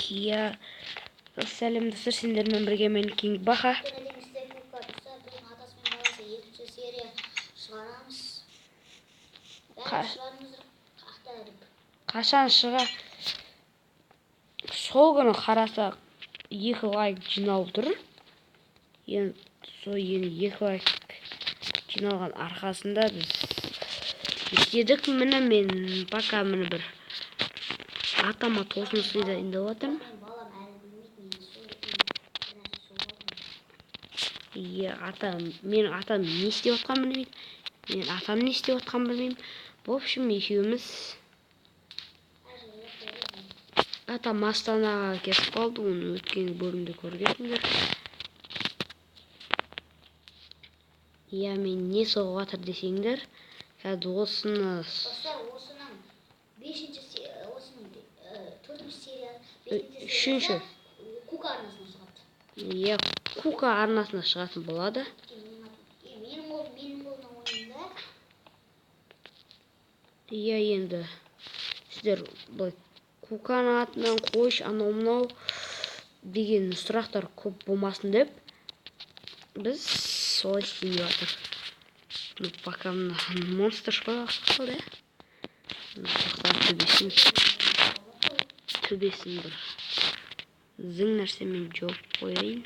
Я сәлем достар, сендермен бірге мен Кинг Баха. Қашан шыға? Сол күні қарасақ 2 лайк жиналып тұр. Енді сол 2 лайк жиналған арқасында біз істедік. Міне мен пока міне бір атама тосын сый дайындап жатырмын. Менің атам не істеп жатқанын білмейді. Мен атам не істеп жатқанын білмеймін. В общем, екеуміз атам Астанаға кетіп қалды. Оны өткен бөлімде көргенсіңдер. Мен не соғып жатыр десеңдер, қазір осының 4-ші Кука арнасына шығады. Кука арнасына шығатын болады. Енді сіздер Куканың атынан қойш, анау-мынау деген сұрақтар көп болмасын деп біз солай істейміз жатыр. Пока монстр шпаға қалды. Төбесін бір зың нәрсемен жауып қояйын.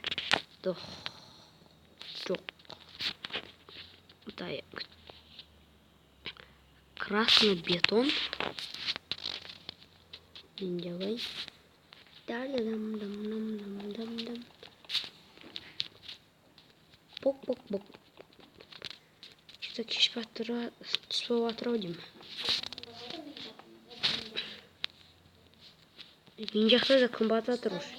Жоқ. Красный бетон. Мен жабайын. Бок. Что-то кешіп түспеп жатыр ау деймін. Мен жақта да күн батып жатыр уже.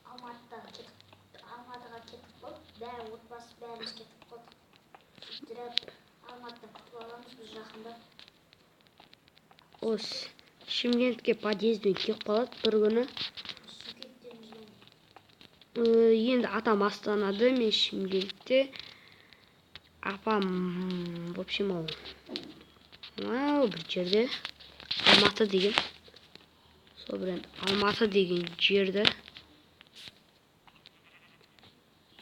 Алматыға кетіп қалып, бәрі отбасы бәріміз кетіп қалдық. Алматыдан күтіп аламыз біз жақында. Осы Шымкентке подъездбен келіп қалады бір күні. Енді атам Астанада, мен Шымкентте. Апам, в общем, бір жерде Алматы деген. Сол бір Алматы деген жерді.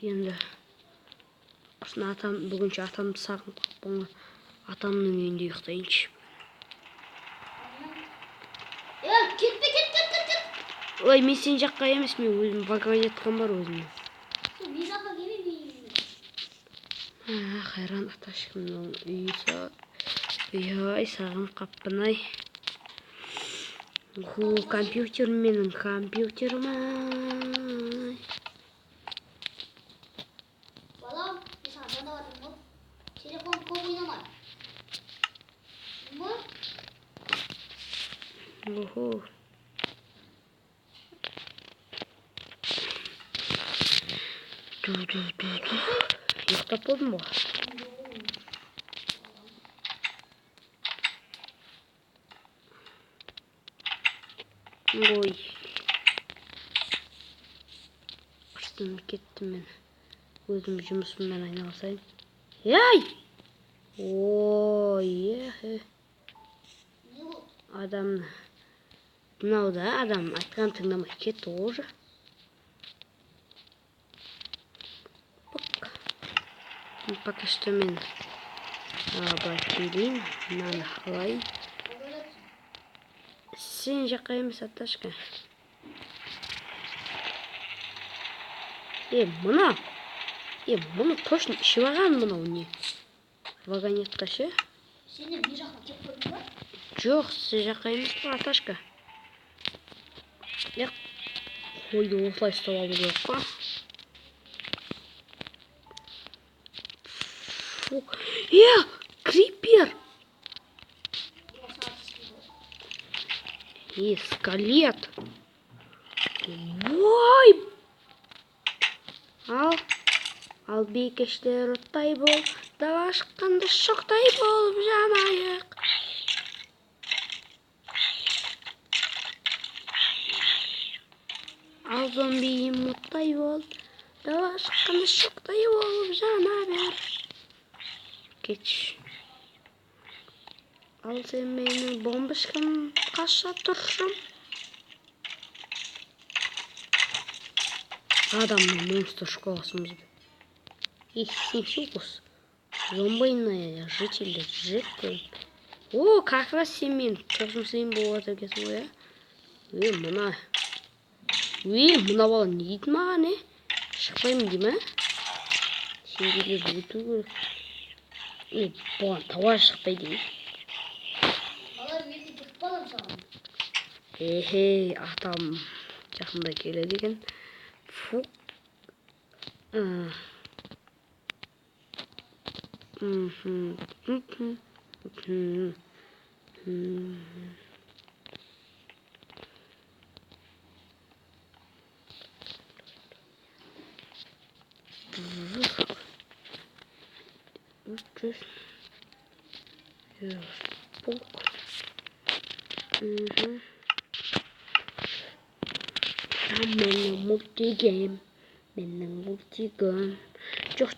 Енді бүгінше атамды сағынып қалып, атамның үйінде ұйықтайыншы. Кет. Ой, мен сен жаққа емес, мен өзім вагонеткам бар өзімнің. Мен жаққа келмеймін. Қайран аташкымның үйі. Ой, сағынып қаппын-ай. Компьютер менің компьютерім-ай. Балам, мен саған звондап жатырмын ғой. Телефон көп ойнама. Охо. Ұйықтап болдым ба? Ой. Қырстым кеттім мен. Өзім жұмысыммен айналысайын. Ой, адам мынау да адам айтқан тыңдамай кетті уже. Пока что мен келейін, мынаны қалайын. Сен жаққа емес, Аташка. Мұны точно ішіп алған мынау не? Вагонетка ше? Сен де бір жаққа кеп көрдің ба? Жоқ, сен жаққа емес па, Аташка? Қойды осылай ұстап алу керек па? Крипер! Скелет! Ой! Ал бейкештер оттай бол, дала шыққанда шоқтай болып жанайық. Ал зомбиім оттай бол, дала шыққанда шоқтай болып жана бер. Кетш. Ал сен менің бомбышкам қаша тұршым. Адамның монстр школасымыз. Синсюкус. Зомбойная жители Джек. О, как раз семен. 9-сын болады екенсің ғой, мына. Мына бала не дейді маған, Шықпаймын дей ма? Сендерге өту керек. Бұған тауа шықпайды ме? Атам жақында келеді екен. Фу. Менің мультигейм. Менің мультигейм. Жоқ.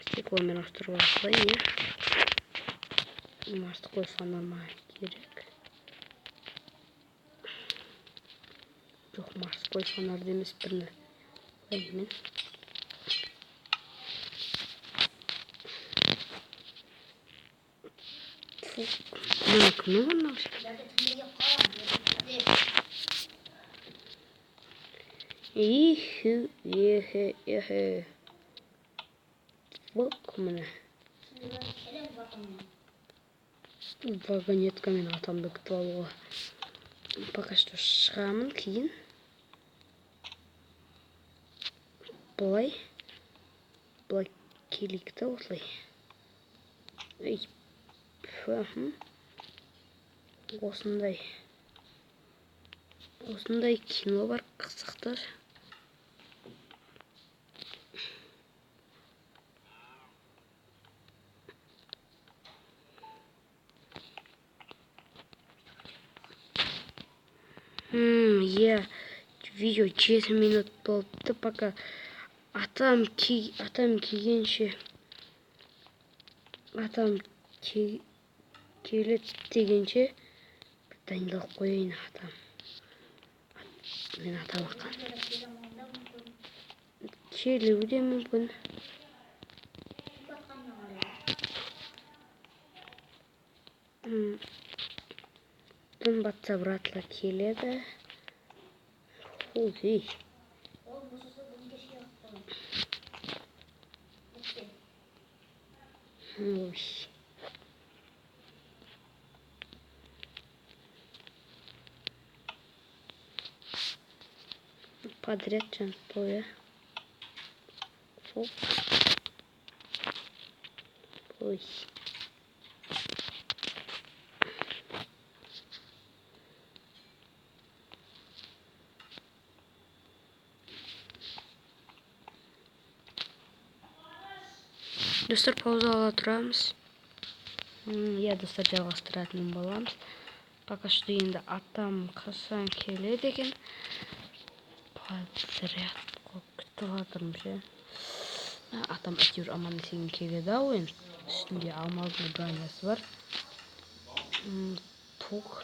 Стекломен авторуға қалай, Морской фонарма керек. Жоқ, морской фонар демес бірні. Мен. Мына кімнің орнына? Бақ міне. Вагонеткамен атамды күтіп алуға. Пока что шығамын, кейін. Бұлай келікті осылай. Осындай кино бар, қызықтар. Видео 7 минут болыпты, пока атам келгенше келет дегенше дайындалып қояйын атам. Мен атамаққа. Келуі де мүмкін. Дым батса братла келеді. Ой. Подряд жанпоя. Ой. Достар, пауза ала тұрамыз. Достар, жалғастыратын боламыз. Пока что енді атам қасан келеді екен. Подряд күтіп жатырмыз, Атам әйтеуір аман есен келеді ау, үстінде алмазный бронясы бар. Пук.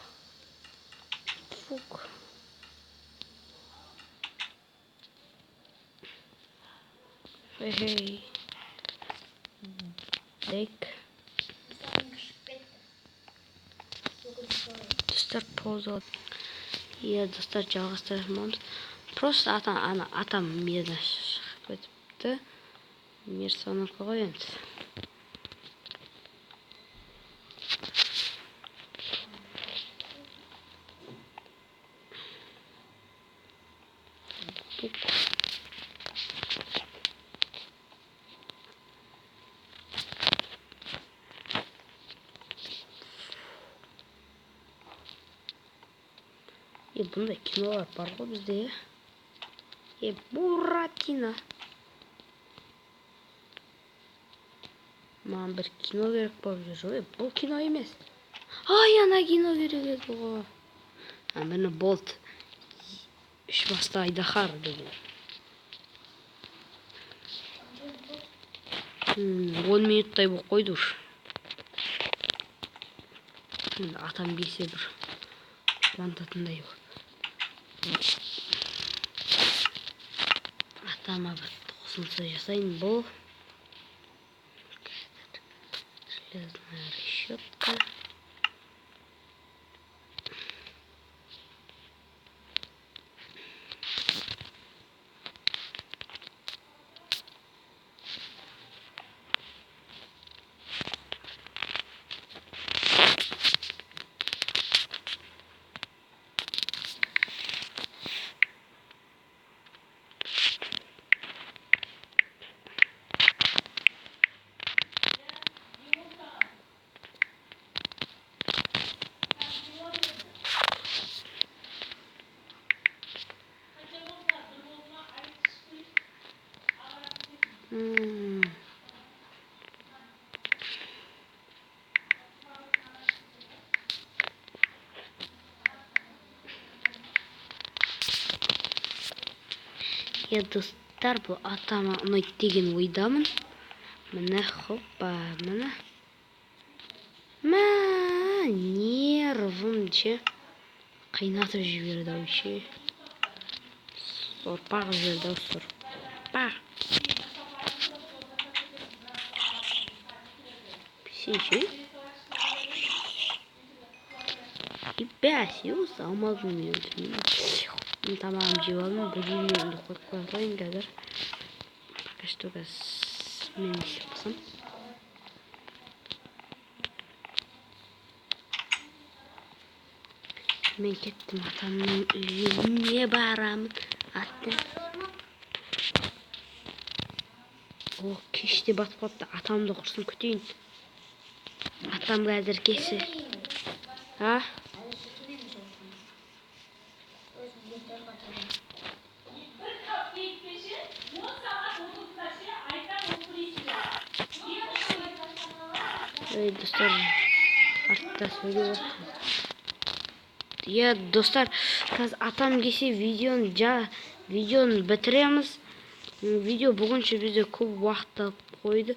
Дек. Достар, пауза. Достар, жалғастыратын боламыз. Просто атам мерден шығып кетіпті. Мер соныкі ғой енді. Бұндай кинолар бар ғой бізде. Буратино. Маған бір кино керек болып жүр. Бұл кино емес. Ана кино керек еді ғой. Мені Болт 3 басты Айдахар деген. 10 минуттай болып қойды уж. Атам келсе бір қуантатындай атама бір қосылса жасайын. Бұл железная решетка. Я достар, бұл атама ұнайды деген ойдамын. Міне, хоппа, міне. Нервым ше қайнатып жіберді ше. Сорпақ жіберді, сорпақ. Пісейші. Ребят, сеу салмадым мен. Tamam cevabım bugün koyayım kadar. Пока что gaz menüsü yapsam. Men kettim atamın үйіне барамын. Аттым. О, кеште батып қалыпты. Атамды құрсын күтейін. Атам қазір кесі. А? Достар, артта сөйлеп отырмын. Достар, қазір атам келсе видеоны бітіреміз. Видео бүгінше бізде көп уақыт алып қойды.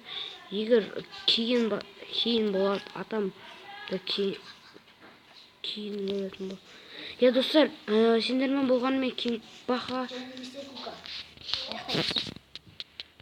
Егер кейін болады, атам да кейін болатын болды. Достар, сендермен болғанымен кейін бақа.